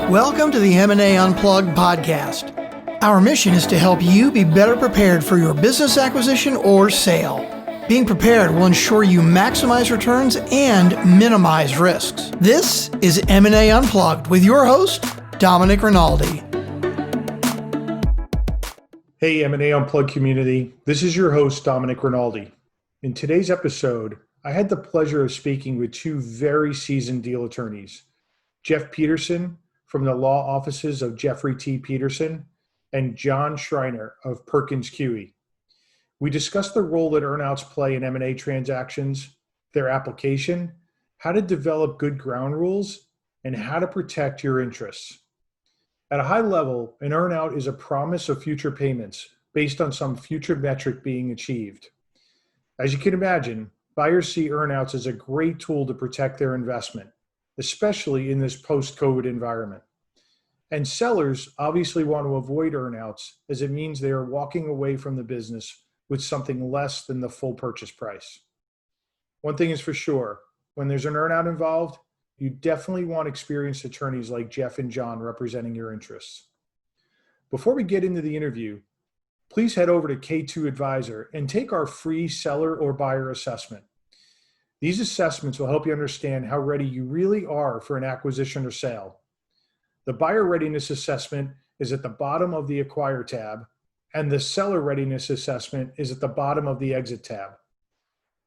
Welcome to the M&A Unplugged podcast. Our mission is to help you be better prepared for your business acquisition or sale. Being prepared will ensure you maximize returns and minimize risks. This is M&A Unplugged with your host, Domenic Rinaldi. Hey, M&A Unplugged community. This is your host, Domenic Rinaldi. In today's episode, I had the pleasure of speaking with two very seasoned deal attorneys, Jeff Petersen from the law offices of Jeffrey T. Petersen and John Schreiner of Perkins, Coie. We discussed the role that earnouts play in M&A transactions, their application, how to develop good ground rules, and how to protect your interests. At a high level, an earnout is a promise of future payments based on some future metric being achieved. As you can imagine, buyers see earnouts as a great tool to protect their investment, especially in this post-COVID environment. And sellers obviously want to avoid earnouts as it means they are walking away from the business with something less than the full purchase price. One thing is for sure, when there's an earnout involved, you definitely want experienced attorneys like Jeff and John representing your interests. Before we get into the interview, please head over to K2 Advisor and take our free seller or buyer assessment. These assessments will help you understand how ready you really are for an acquisition or sale. The buyer readiness assessment is at the bottom of the Acquire tab, and the seller readiness assessment is at the bottom of the Exit tab.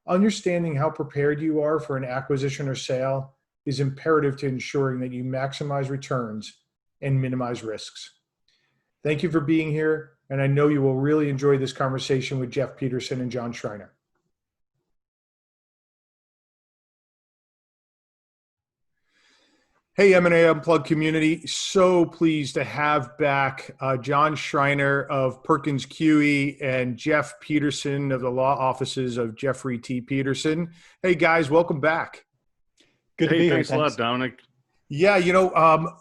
Understanding how prepared you are for an acquisition or sale is imperative to ensuring that you maximize returns and minimize risks. Thank you for being here, and I know you will really enjoy this conversation with Jeff Petersen and John Schreiner. Hey, M&A Unplugged community. So pleased to have back John Schreiner of Perkins, Coie and Jeff Petersen of the law offices of Jeffrey T. Petersen. Hey, guys, welcome back. Good to be here. Thanks a lot, Dominic. Yeah,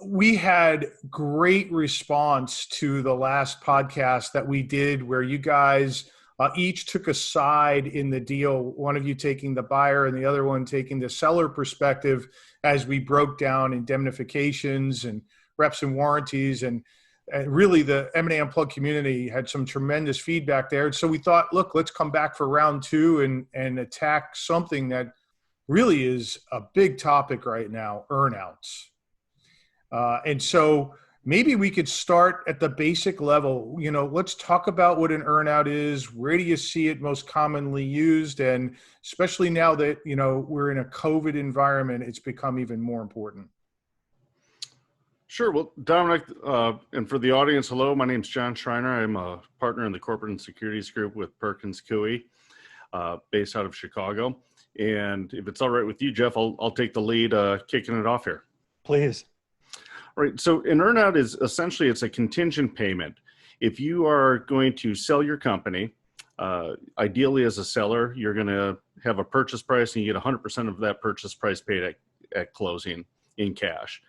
we had great response to the last podcast that we did where you guys each took a side in the deal, one of you taking the buyer and the other one taking the seller perspective as we broke down indemnifications and reps and warranties. And really the M&A Unplugged community had some tremendous feedback there. So we thought, look, let's come back for round two and attack something that really is a big topic right now, earnouts. And so maybe we could start at the basic level. Let's talk about what an earnout is. Where do you see it most commonly used? And especially now that, we're in a COVID environment, it's become even more important. Sure. Well, Dominic, and for the audience, hello, my name's John Schreiner. I'm a partner in the Corporate and Securities Group with Perkins, Coie, based out of Chicago. And if it's all right with you, Jeff, I'll take the lead kicking it off here. Please. All right. So an earnout is essentially, it's a contingent payment. If you are going to sell your company, ideally as a seller, you're going to have a purchase price and you get 100% of that purchase price paid at closing in cash.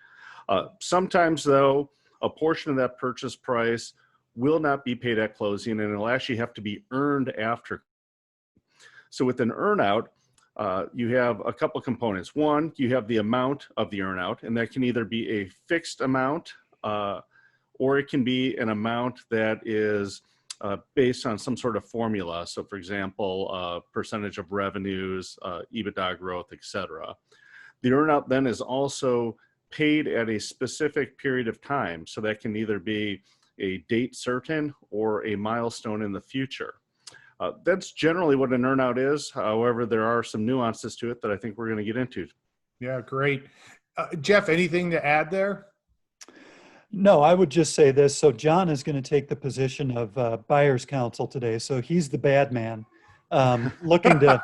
Sometimes though, a portion of that purchase price will not be paid at closing and it'll actually have to be earned after. So with an earnout, you have a couple components. One, you have the amount of the earnout, and that can either be a fixed amount or it can be an amount that is based on some sort of formula. So for example, percentage of revenues, EBITDA growth, etc. The earnout then is also paid at a specific period of time. So that can either be a date certain or a milestone in the future. That's generally what an earnout is. However, there are some nuances to it that I think we're going to get into. Yeah, great. Jeff, anything to add there? No, I would just say this. So John is going to take the position of buyer's counsel today. So he's the bad man, looking to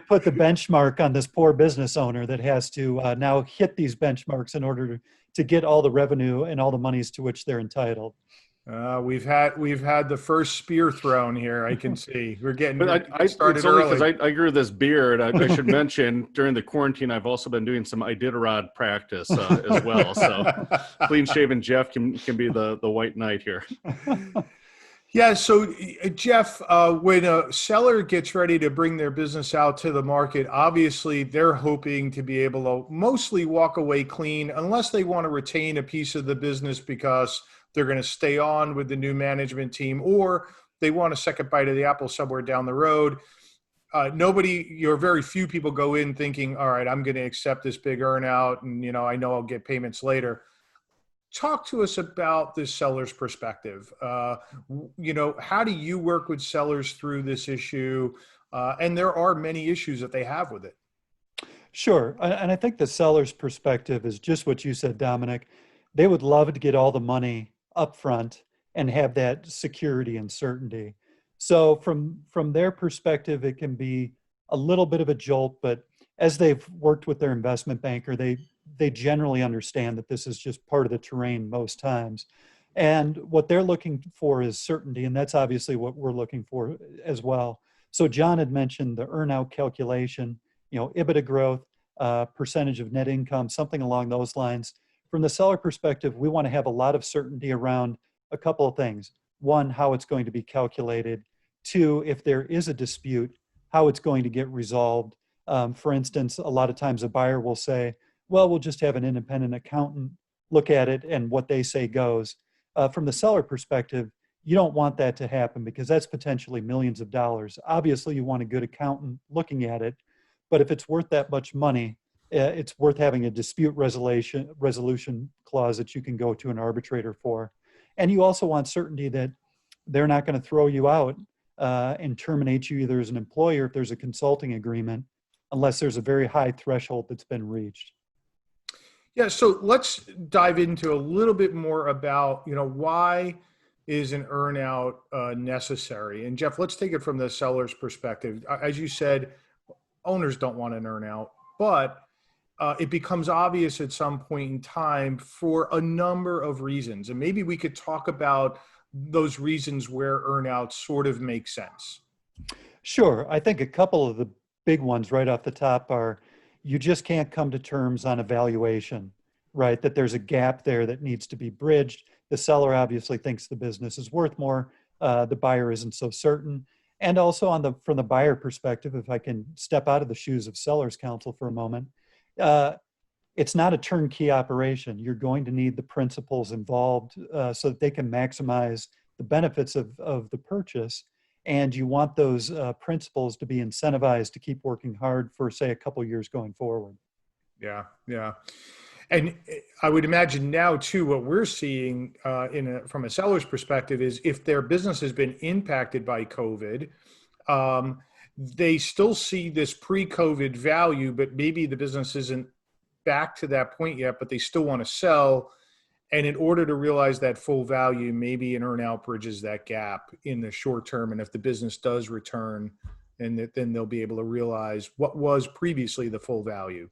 put the benchmark on this poor business owner that has to now hit these benchmarks in order to get all the revenue and all the monies to which they're entitled. We've had the first spear thrown here. I can see we're getting started early because I grew this beard. I should mention during the quarantine, I've also been doing some Iditarod practice as well. So clean shaven Jeff can be the white knight here. Yeah. So, Jeff, when a seller gets ready to bring their business out to the market, obviously they're hoping to be able to mostly walk away clean, unless they want to retain a piece of the business because they're going to stay on with the new management team, or they want a second bite of the apple somewhere down the road. Very few people go in thinking, all right, I'm going to accept this big earnout and, I know I'll get payments later. Talk to us about the seller's perspective. How do you work with sellers through this issue? And there are many issues that they have with it. Sure. And I think the seller's perspective is just what you said, Dominic. They would love to get all the money up front and have that security and certainty. So from their perspective, it can be a little bit of a jolt, but as they've worked with their investment banker, they generally understand that this is just part of the terrain most times. And what they're looking for is certainty, and that's obviously what we're looking for as well. So John had mentioned the earnout calculation, EBITDA growth, percentage of net income, something along those lines. From the seller perspective, we want to have a lot of certainty around a couple of things. One, how it's going to be calculated. Two, if there is a dispute, how it's going to get resolved. For instance, a lot of times a buyer will say, well, we'll just have an independent accountant look at it and what they say goes. From the seller perspective, you don't want that to happen because that's potentially millions of dollars. Obviously, you want a good accountant looking at it, but if it's worth that much money, it's worth having a dispute resolution clause that you can go to an arbitrator for. And you also want certainty that they're not going to throw you out and terminate you either as an employer if there's a consulting agreement, unless there's a very high threshold that's been reached. Yeah, so let's dive into a little bit more about, why is an earnout necessary? And Jeff, let's take it from the seller's perspective. As you said, owners don't want an earnout, but it becomes obvious at some point in time for a number of reasons. And maybe we could talk about those reasons where earnouts sort of make sense. Sure. I think a couple of the big ones right off the top are you just can't come to terms on a valuation, right? That there's a gap there that needs to be bridged. The seller obviously thinks the business is worth more. The buyer isn't so certain. And also from the buyer perspective, if I can step out of the shoes of seller's counsel for a moment, it's not a turnkey operation. You're going to need the principals involved so that they can maximize the benefits of the purchase. And you want those principals to be incentivized to keep working hard for, say, a couple of years going forward. Yeah. And I would imagine now, too, what we're seeing from a seller's perspective is if their business has been impacted by COVID, they still see this pre-COVID value, but maybe the business isn't back to that point yet, but they still want to sell. And in order to realize that full value, maybe an earnout bridges that gap in the short term. And if the business does return, then they'll be able to realize what was previously the full value.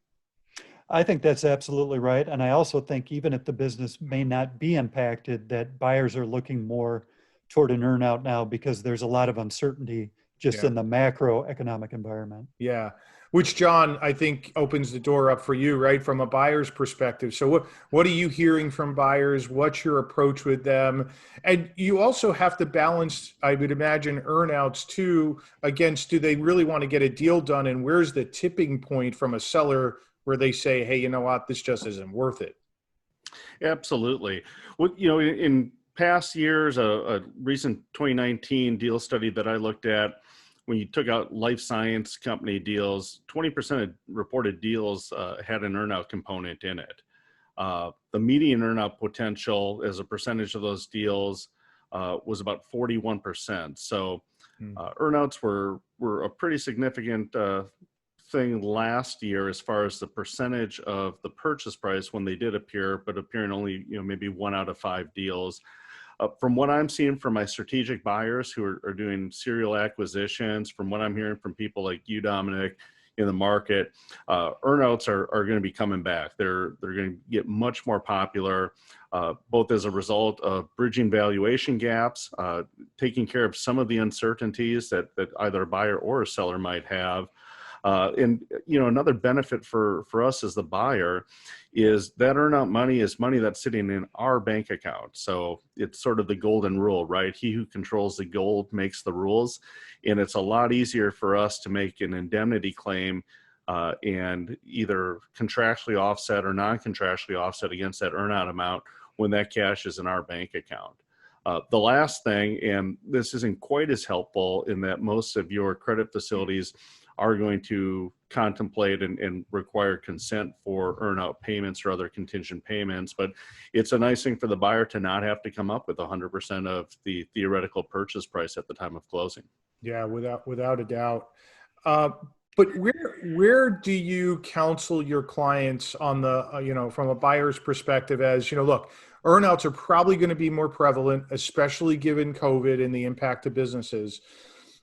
I think that's absolutely right. And I also think even if the business may not be impacted, that buyers are looking more toward an earnout now because there's a lot of uncertainty just in the macroeconomic environment. Yeah. Which, John, I think opens the door up for you, right? From a buyer's perspective. So what are you hearing from buyers? What's your approach with them? And you also have to balance, I would imagine, earnouts too, against do they really want to get a deal done? And where's the tipping point from a seller where they say, hey, you know what, this just isn't worth it? Absolutely. Well, in past years, a recent 2019 deal study that I looked at, when you took out life science company deals, 20% of reported deals had an earnout component in it. The median earnout potential as a percentage of those deals was about 41%. So earnouts were a pretty significant thing last year as far as the percentage of the purchase price when they did appear, but appear in only maybe 1 out of 5 deals. From what I'm seeing from my strategic buyers who are doing serial acquisitions, from what I'm hearing from people like you, Dominic, in the market, earnouts are going to be coming back. They're going to get much more popular, both as a result of bridging valuation gaps, taking care of some of the uncertainties that either a buyer or a seller might have. And another benefit for us as the buyer is that earnout money is money that's sitting in our bank account. So it's sort of the golden rule, right? He who controls the gold makes the rules. And it's a lot easier for us to make an indemnity claim and either contractually offset or non-contractually offset against that earnout amount when that cash is in our bank account. The last thing, and this isn't quite as helpful in that most of your credit facilities are going to contemplate and require consent for earnout payments or other contingent payments, but it's a nice thing for the buyer to not have to come up with 100% of the theoretical purchase price at the time of closing. Yeah, without a doubt. But where do you counsel your clients on the, from a buyer's perspective as, look, earnouts are probably going to be more prevalent, especially given COVID and the impact to businesses.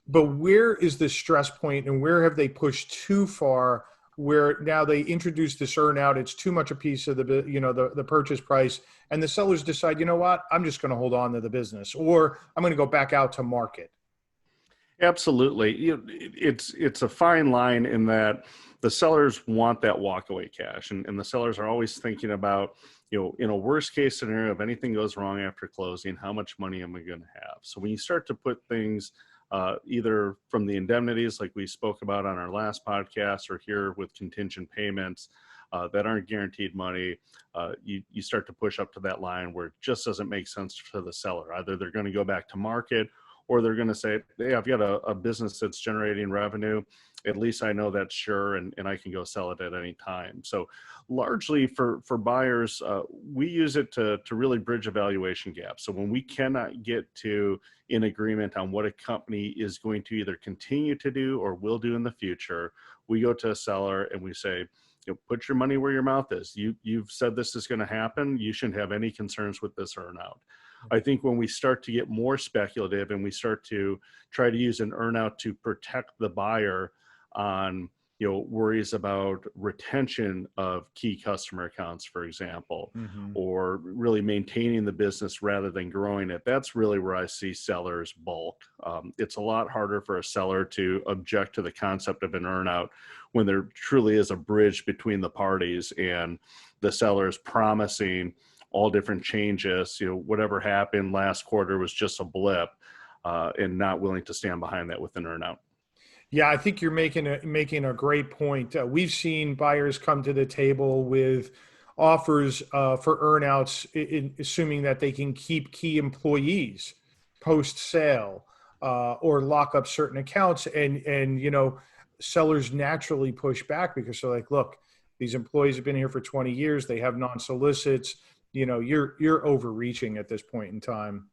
But where is the stress point and where have they pushed too far where now they introduce this earnout, it's too much a piece of the purchase price, and the sellers decide, you know what, I'm just going to hold on to the business, or I'm going to go back out to market? Absolutely. It's a fine line in that the sellers want that walkaway cash, and the sellers are always thinking about, in a worst case scenario, if anything goes wrong after closing, how much money am I going to have? So when you start to put things either from the indemnities like we spoke about on our last podcast or here with contingent payments that aren't guaranteed money, you start to push up to that line where it just doesn't make sense for the seller. Either they're going to go back to market or they're going to say, hey, I've got a business that's generating revenue. At least I know that's sure, and I can go sell it at any time. So largely for buyers, we use it to really bridge a valuation gap. So when we cannot get to an agreement on what a company is going to either continue to do or will do in the future, we go to a seller and we say, put your money where your mouth is. You've said this is going to happen. You shouldn't have any concerns with this earnout. I think when we start to get more speculative and we start to try to use an earnout to protect the buyer on, worries about retention of key customer accounts, for example, or really maintaining the business rather than growing it, that's really where I see sellers balk. It's a lot harder for a seller to object to the concept of an earnout when there truly is a bridge between the parties and the seller is promising all different changes, whatever happened last quarter was just a blip, and not willing to stand behind that with an earnout. Yeah, I think you're making a great point. We've seen buyers come to the table with offers for earnouts, assuming that they can keep key employees post sale or lock up certain accounts, and sellers naturally push back because they're like, look, these employees have been here for 20 years, they have non-solicits. You're overreaching at this point in time.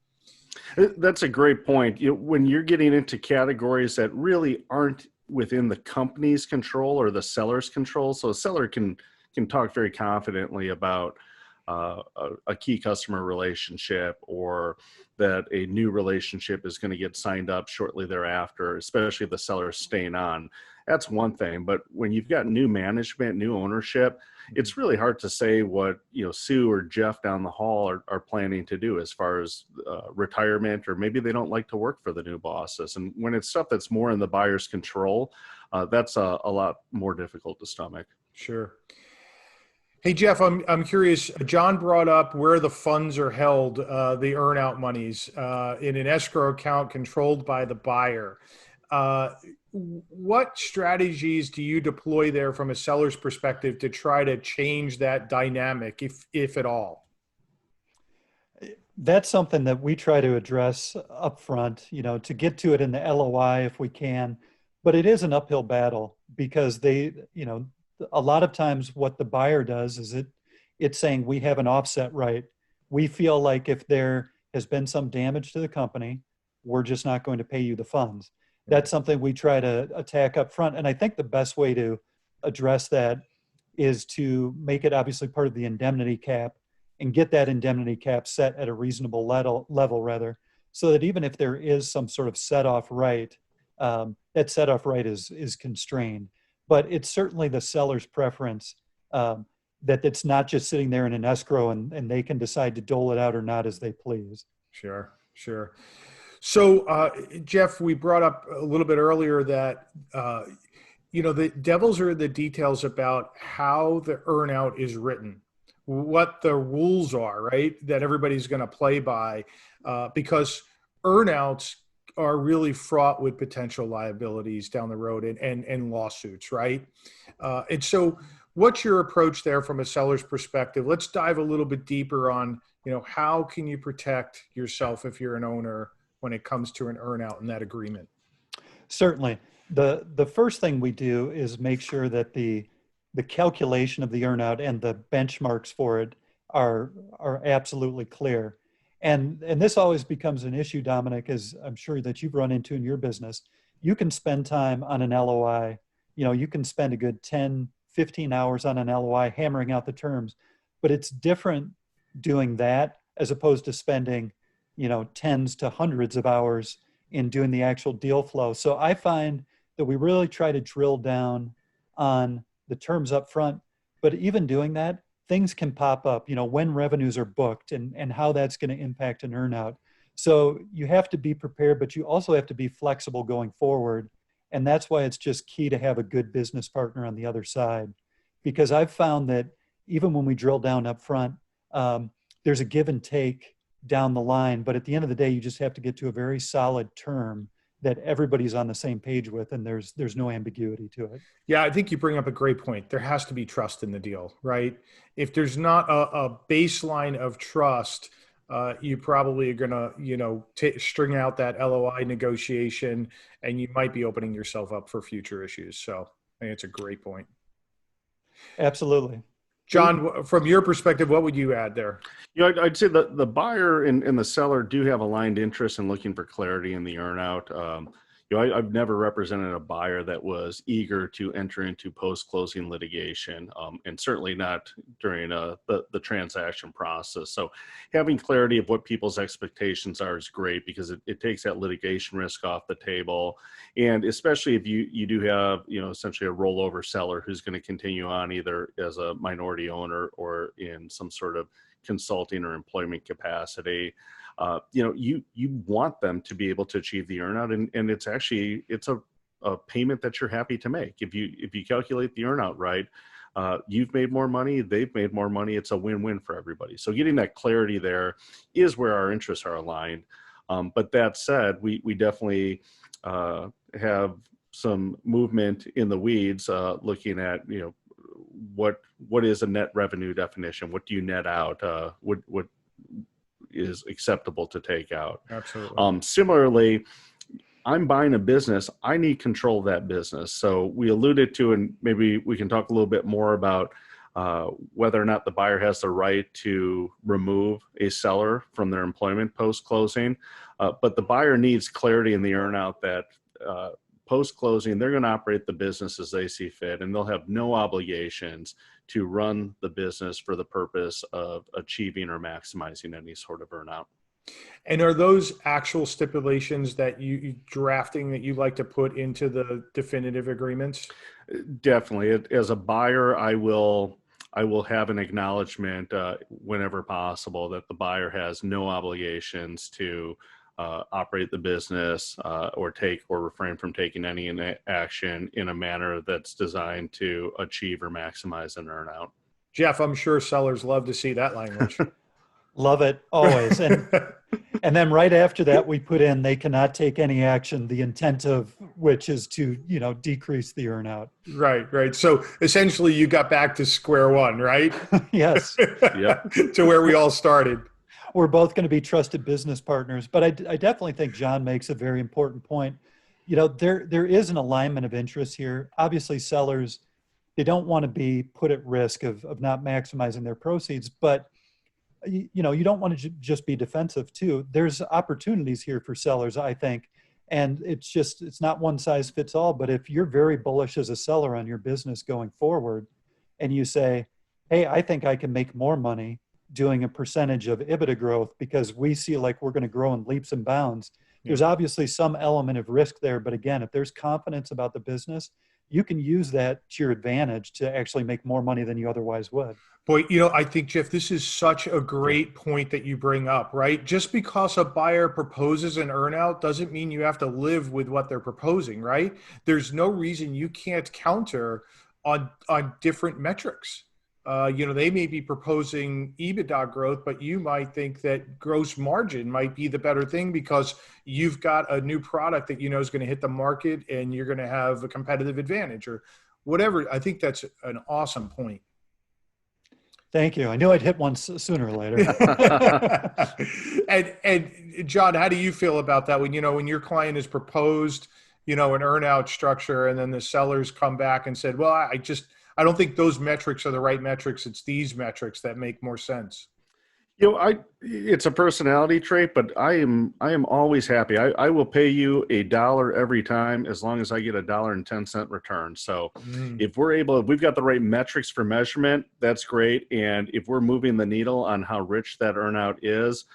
That's a great point. When you're getting into categories that really aren't within the company's control or the seller's control, so a seller can talk very confidently about a key customer relationship or that a new relationship is going to get signed up shortly thereafter, especially if the seller is staying on. That's one thing. But when you've got new management, new ownership, it's really hard to say what Sue or Jeff down the hall are planning to do as far as retirement, or maybe they don't like to work for the new bosses. And when it's stuff that's more in the buyer's control, that's a lot more difficult to stomach. Sure. Hey, Jeff, I'm curious. John brought up where the funds are held, the earnout monies, in an escrow account controlled by the buyer. What strategies do you deploy there from a seller's perspective to try to change that dynamic, if at all? That's something that we try to address up front, to get to it in the LOI if we can. But it is an uphill battle because a lot of times what the buyer does is it's saying we have an offset right. We feel like if there has been some damage to the company, we're just not going to pay you the funds. That's something we try to attack up front. And I think the best way to address that is to make it obviously part of the indemnity cap and get that indemnity cap set at a reasonable level, so that even if there is some sort of set-off right, that set-off right is constrained. But it's certainly the seller's preference that it's not just sitting there in an escrow and they can decide to dole it out or not as they please. Sure. So, Jeff, we brought up a little bit earlier that the devils are in the details about how the earnout is written, what the rules are, right? That everybody's going to play by, because earnouts are really fraught with potential liabilities down the road and lawsuits, right? And so what's your approach there from a seller's perspective? Let's dive a little bit deeper on, how can you protect yourself if you're an owner when it comes to an earnout in that agreement? Certainly. The first thing we do is make sure that the calculation of the earnout and the benchmarks for it are absolutely clear. And this always becomes an issue, Dominic, as I'm sure that you've run into in your business. You can spend time on an LOI. You can spend a good 10, 15 hours on an LOI hammering out the terms, but it's different doing that as opposed to spending, tens to hundreds of hours in doing the actual deal flow. So I find that we really try to drill down on the terms up front, but even doing that, things can pop up, when revenues are booked and how that's going to impact an earnout. So you have to be prepared, but you also have to be flexible going forward. And that's why it's just key to have a good business partner on the other side. Because I've found that even when we drill down up front, there's a give and take down the line. But at the end of the day, you just have to get to a very solid term that everybody's on the same page with, and there's no ambiguity to it. Yeah, I think you bring up a great point. There has to be trust in the deal, right? If there's not a baseline of trust, you probably are going to, string out that LOI negotiation, and you might be opening yourself up for future issues. So I think it's a great point. Absolutely. John, from your perspective, what would you add there? I'd say that the buyer and the seller do have aligned interests in looking for clarity in the earnout. I've never represented a buyer that was eager to enter into post-closing litigation, and certainly not during the transaction process. So having clarity of what people's expectations are is great because it takes that litigation risk off the table. And especially if you do have, essentially a rollover seller who's going to continue on either as a minority owner or in some sort of consulting or employment capacity. You want them to be able to achieve the earnout, and it's a payment that you're happy to make. If you calculate the earnout right, you've made more money, they've made more money. It's a win-win for everybody. So getting that clarity there is where our interests are aligned. But that said, we definitely have some movement in the weeds, looking at what is a net revenue definition? What do you net out? What is acceptable to take out? Absolutely. Similarly, I'm buying a business. I need control of that business. So we alluded to, and maybe we can talk a little bit more about whether or not the buyer has the right to remove a seller from their employment post-closing. But the buyer needs clarity in the earnout that post-closing, they're going to operate the business as they see fit, and they'll have no obligations to run the business for the purpose of achieving or maximizing any sort of earnout. And are those actual stipulations that you drafting that you like to put into the definitive agreements? Definitely. As a buyer, I will have an acknowledgement whenever possible that the buyer has no obligations to operate the business or take or refrain from taking any action in a manner that's designed to achieve or maximize an earnout. Jeff, I'm sure sellers love to see that language. Love it always. And then right after that, we put in, they cannot take any action, the intent of which is to, decrease the earnout. Right. So essentially you got back to square one, right? Yes. Yeah. To where we all started. We're both going to be trusted business partners. But I definitely think John makes a very important point. There is an alignment of interest here. Obviously, sellers, they don't want to be put at risk of not maximizing their proceeds, but you don't want to just be defensive too. There's opportunities here for sellers, I think. And it's not one size fits all, but if you're very bullish as a seller on your business going forward and you say, hey, I think I can make more money doing a percentage of EBITDA growth because we see like we're going to grow in leaps and bounds. There's obviously some element of risk there, but again, if there's confidence about the business, you can use that to your advantage to actually make more money than you otherwise would. Boy, I think, Jeff, this is such a great point that you bring up, right? Just because a buyer proposes an earnout doesn't mean you have to live with what they're proposing, right? There's no reason you can't counter on different metrics. They may be proposing EBITDA growth, but you might think that gross margin might be the better thing because you've got a new product that you know is going to hit the market and you're going to have a competitive advantage or whatever. I think that's an awesome point. Thank you. I knew I'd hit one sooner or later. and John, how do you feel about that when your client has proposed, an earnout structure and then the sellers come back and said, well, I don't think those metrics are the right metrics. It's these metrics that make more sense. It's a personality trait, but I am always happy. I will pay you $1 every time as long as I get $1.10 return. So if we've got the right metrics for measurement, that's great. And if we're moving the needle on how rich that earnout is,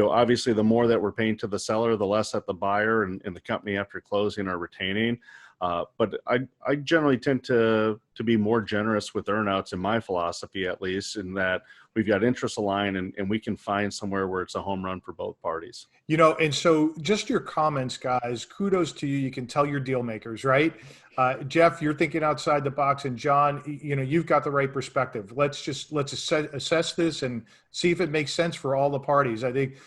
obviously the more that we're paying to the seller, the less that the buyer and the company after closing are retaining. But I generally tend to be more generous with earnouts in my philosophy, at least, in that we've got interests aligned and we can find somewhere where it's a home run for both parties. And so just your comments, guys, kudos to you. You can tell your deal makers, right? Jeff, you're thinking outside the box, and John, you've got the right perspective. Let's assess this and see if it makes sense for all the parties. I think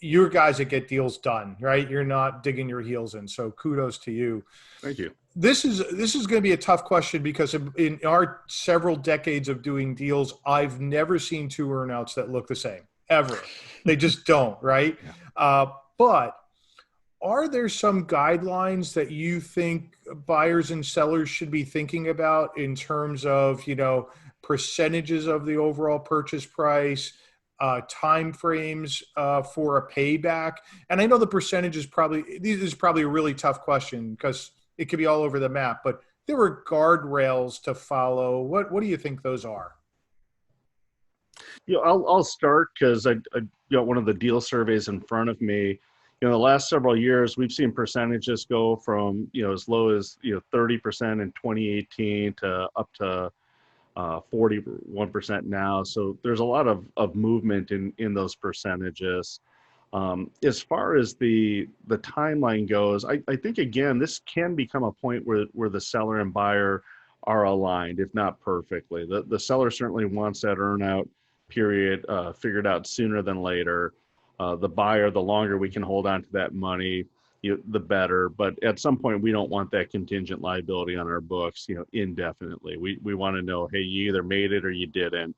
you're guys that get deals done, right? You're not digging your heels in. So kudos to you. Thank you. This is going to be a tough question because in our several decades of doing deals, I've never seen two earnouts that look the same ever. They just don't, right? Yeah. But are there some guidelines that you think buyers and sellers should be thinking about in terms of, percentages of the overall purchase price, time frames for a payback? And I know the percentage is probably a really tough question because it could be all over the map, but there were guardrails to follow. What do you think those are? I'll start because I got one of the deal surveys in front of me. The last several years, we've seen percentages go from, as low as, 30% in 2018 to up to 41% now. So there's a lot of movement in those percentages. As far as the timeline goes, I think, again, this can become a point where the seller and buyer are aligned, if not perfectly. The seller certainly wants that earnout period figured out sooner than later. The buyer, the longer we can hold on to that money, the better. But at some point, we don't want that contingent liability on our books, indefinitely. We want to know, hey, you either made it or you didn't.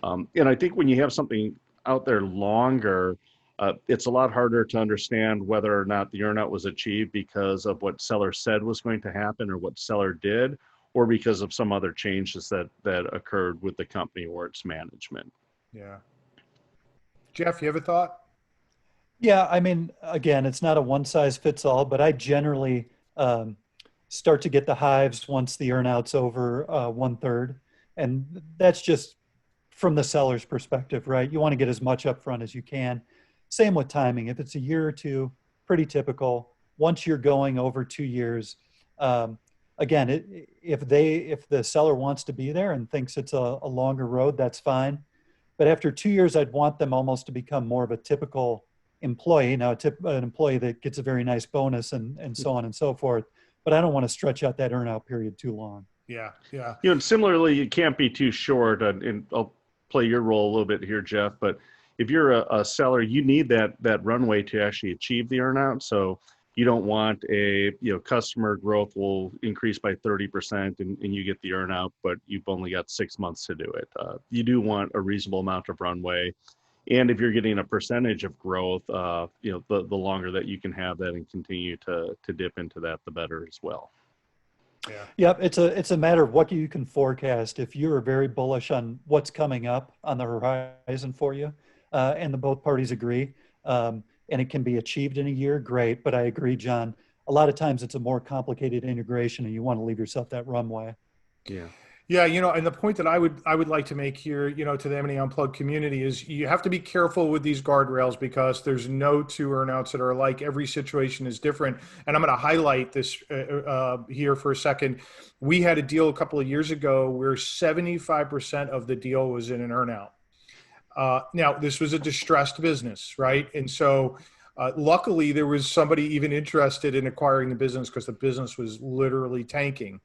And I think when you have something out there longer, it's a lot harder to understand whether or not the earnout was achieved because of what seller said was going to happen or what seller did, or because of some other changes that occurred with the company or its management. Yeah. Jeff, you have a thought? Yeah, I mean, again, it's not a one size fits all, but I generally start to get the hives once the earnout's over 1/3. And that's just from the seller's perspective, right? You want to get as much upfront as you can. Same with timing. If it's a year or two, pretty typical. Once you're going over 2 years, again, if the seller wants to be there and thinks it's a longer road, that's fine. But after 2 years, I'd want them almost to become more of a typical employee. Now, an employee that gets a very nice bonus and so on and so forth. But I don't want to stretch out that earnout period too long. Yeah, yeah. And similarly, you can't be too short. And I'll play your role a little bit here, Jeff. But if you're a seller, you need that runway to actually achieve the earnout. So you don't want customer growth will increase by 30% and you get the earnout, but you've only got 6 months to do it. You do want a reasonable amount of runway. And if you're getting a percentage of growth, the longer that you can have that and continue to dip into that, the better as well. Yeah. Yep. It's a matter of what you can forecast. If you're very bullish on what's coming up on the horizon for you, and both parties agree, and it can be achieved in a year, great. But I agree, John, a lot of times it's a more complicated integration and you want to leave yourself that runway. Yeah. Yeah, and the point that I would like to make here, to the M&A Unplugged community is you have to be careful with these guardrails because there's no two earnouts that are alike. Every situation is different, and I'm going to highlight this here for a second. We had a deal a couple of years ago where 75% of the deal was in an earnout. Now, this was a distressed business, right? And so, luckily, there was somebody even interested in acquiring the business because the business was literally tanking.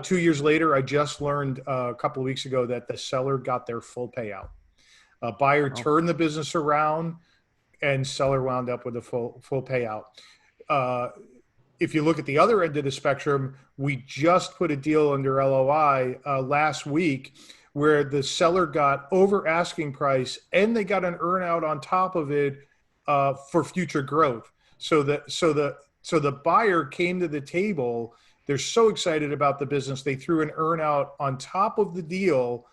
2 years later, I just learned a couple of weeks ago that the seller got their full payout. Buyer turned the business around, and seller wound up with a full payout. Uh, if you look at the other end of the spectrum, we just put a deal under LOI last week where the seller got over asking price and they got an earnout on top of it for future growth. So the buyer came to the table. They're so excited about the business. They threw an earnout on top of the deal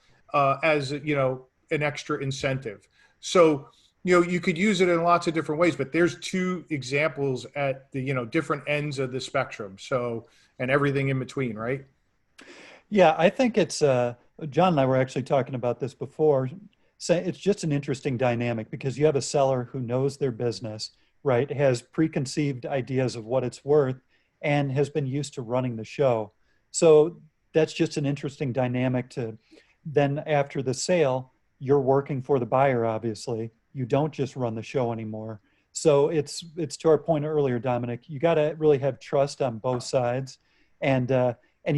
as an extra incentive. So you could use it in lots of different ways, but there's two examples at the different ends of the spectrum. So, and everything in between, right? Yeah, I think it's John and I were actually talking about this before. Say it's just an interesting dynamic because you have a seller who knows their business, right? Has preconceived ideas of what it's worth and has been used to running the show. So that's just an interesting dynamic to then after the sale, you're working for the buyer, obviously. You don't just run the show anymore. So it's to our point earlier, Dominic, you got to really have trust on both sides. And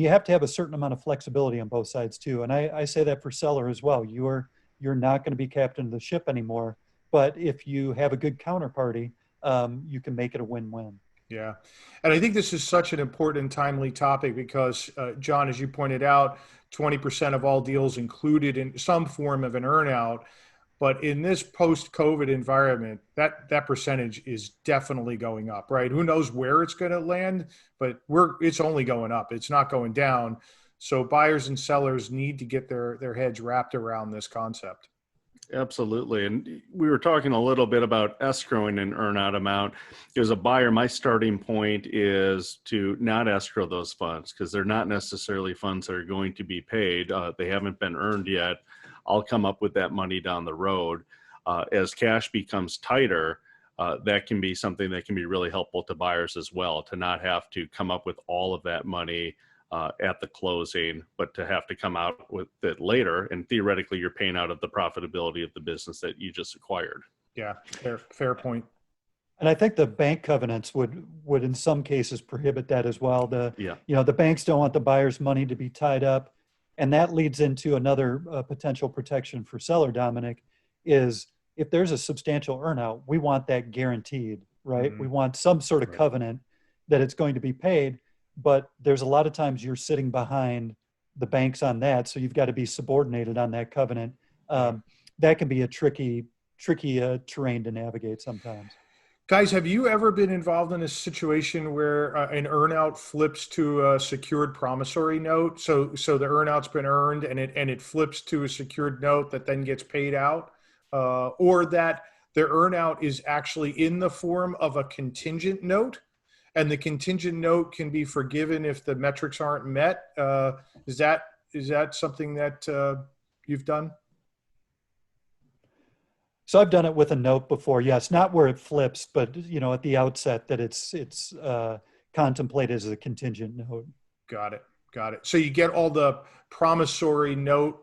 you have to have a certain amount of flexibility on both sides too. And I say that for seller as well. You're not going to be captain of the ship anymore. But if you have a good counterparty, you can make it a win-win. Yeah. And I think this is such an important and timely topic because, John, as you pointed out, 20% of all deals included in some form of an earnout. But in this post-COVID environment, that percentage is definitely going up, right? Who knows where it's going to land, but it's only going up. It's not going down. So buyers and sellers need to get their heads wrapped around this concept. Absolutely. And we were talking a little bit about escrowing an earnout amount. As a buyer, my starting point is to not escrow those funds because they're not necessarily funds that are going to be paid. They haven't been earned yet. I'll come up with that money down the road. As cash becomes tighter, that can be something that can be really helpful to buyers as well, to not have to come up with all of that money at the closing, but to have to come out with it later. And theoretically, you're paying out of the profitability of the business that you just acquired. Yeah, fair point. And I think the bank covenants would in some cases prohibit that as well. Yeah. The banks don't want the buyer's money to be tied up. And that leads into another potential protection for seller, Dominic, is if there's a substantial earnout, we want that guaranteed, right? Mm-hmm. We want some sort of covenant that it's going to be paid. But there's a lot of times you're sitting behind the banks on that. So you've got to be subordinated on that covenant. That can be a tricky terrain to navigate sometimes. Guys, have you ever been involved in a situation where an earnout flips to a secured promissory note? So the earnout's been earned and it flips to a secured note that then gets paid out, or that the earnout is actually in the form of a contingent note, and the contingent note can be forgiven if the metrics aren't met. Is that something that you've done? So I've done it with a note before. Yes, not where it flips, but at the outset that it's contemplated as a contingent note. Got it. So you get all the promissory note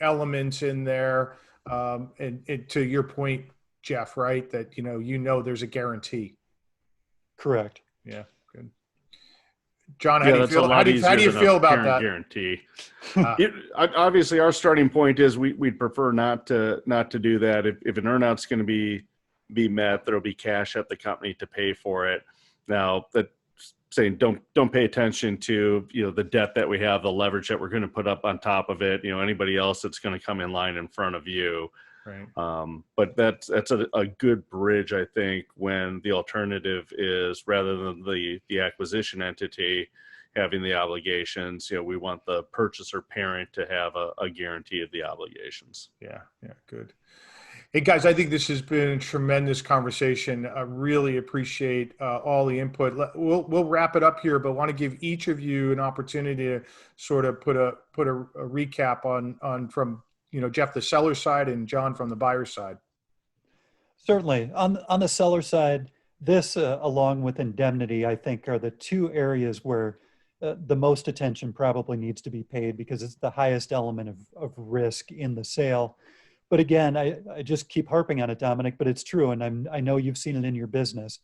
elements in there, and to your point, Jeff, right? That there's a guarantee. Correct. Yeah, good. John, how do you feel? How do you feel about that? Guarantee. Obviously, our starting point is we'd prefer not to do that. If an earnout's going to be met, there'll be cash at the company to pay for it. Now, that saying don't pay attention to the debt that we have, the leverage that we're going to put up on top of it. Anybody else that's going to come in line in front of you. Right. But that's a good bridge, I think, when the alternative is rather than the acquisition entity having the obligations, we want the purchaser parent to have a guarantee of the obligations. Yeah, good. Hey guys, I think this has been a tremendous conversation. I really appreciate all the input. We'll wrap it up here, but want to give each of you an opportunity to sort of put a recap on from Jeff the seller side and John from the buyer side. Certainly. On the seller side, this, along with indemnity, I think are the two areas where the most attention probably needs to be paid because it's the highest element of risk in the sale. But again, I just keep harping on it, Dominic, but it's true. And I know you've seen it in your business.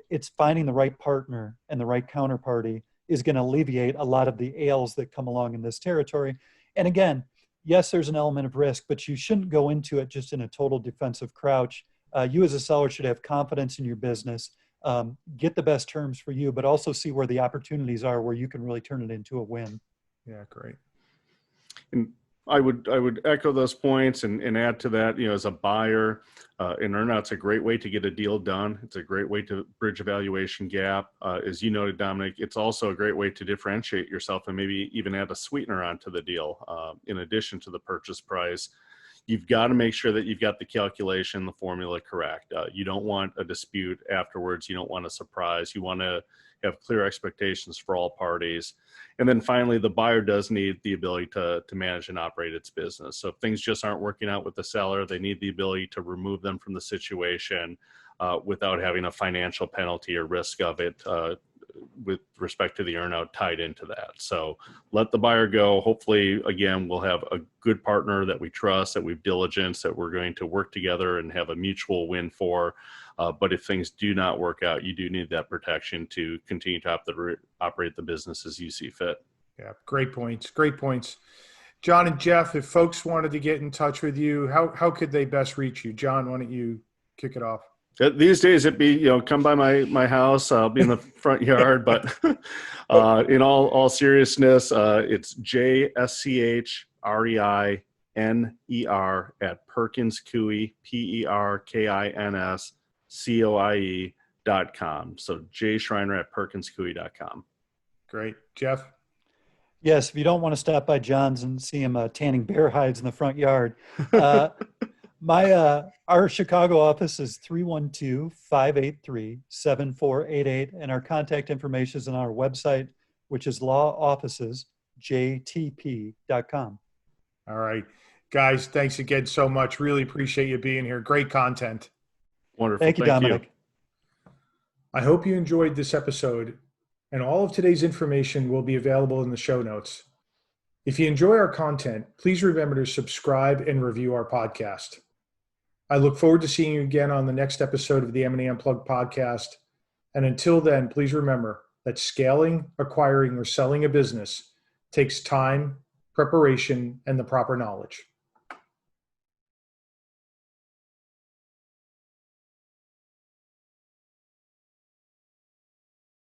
It's finding the right partner and the right counterparty is going to alleviate a lot of the ails that come along in this territory. And again, yes, there's an element of risk, but you shouldn't go into it just in a total defensive crouch. You as a seller should have confidence in your business, get the best terms for you, but also see where the opportunities are where you can really turn it into a win. Yeah, great. And I would echo those points and add to that, as a buyer, an earnout's a great way to get a deal done. It's a great way to bridge a valuation gap. As you noted, Dominic, it's also a great way to differentiate yourself and maybe even add a sweetener onto the deal in addition to the purchase price. You've got to make sure that you've got the calculation, the formula correct. You don't want a dispute afterwards. You don't want a surprise. You want to have clear expectations for all parties. And then finally, the buyer does need the ability to manage and operate its business. So if things just aren't working out with the seller, they need the ability to remove them from the situation without having a financial penalty or risk of it with respect to the earnout tied into that. So let the buyer go. Hopefully, again, we'll have a good partner that we trust, that we've diligenced, that we're going to work together and have a mutual win for. But if things do not work out, you do need that protection to continue to operate the business as you see fit. Yeah, great points. Great points. John and Jeff, if folks wanted to get in touch with you, how could they best reach you? John, why don't you kick it off? These days it'd be, come by my house. I'll be in the front yard, but in all seriousness, it's JSCHREINER at Perkins Coie, PerkinsCoie.com. So Schreiner at PerkinsCoie.com. Great. Jeff? Yes, if you don't want to stop by John's and see him tanning bear hides in the front yard, our Chicago office is 312-583-7488, and our contact information is on our website, which is lawofficesjtp.com. All right. Guys, thanks again so much. Really appreciate you being here. Great content. Wonderful. Thank you, Dominic. I hope you enjoyed this episode, and all of today's information will be available in the show notes. If you enjoy our content, please remember to subscribe and review our podcast. I look forward to seeing you again on the next episode of the M&A Unplugged podcast. And until then, please remember that scaling, acquiring, or selling a business takes time, preparation, and the proper knowledge.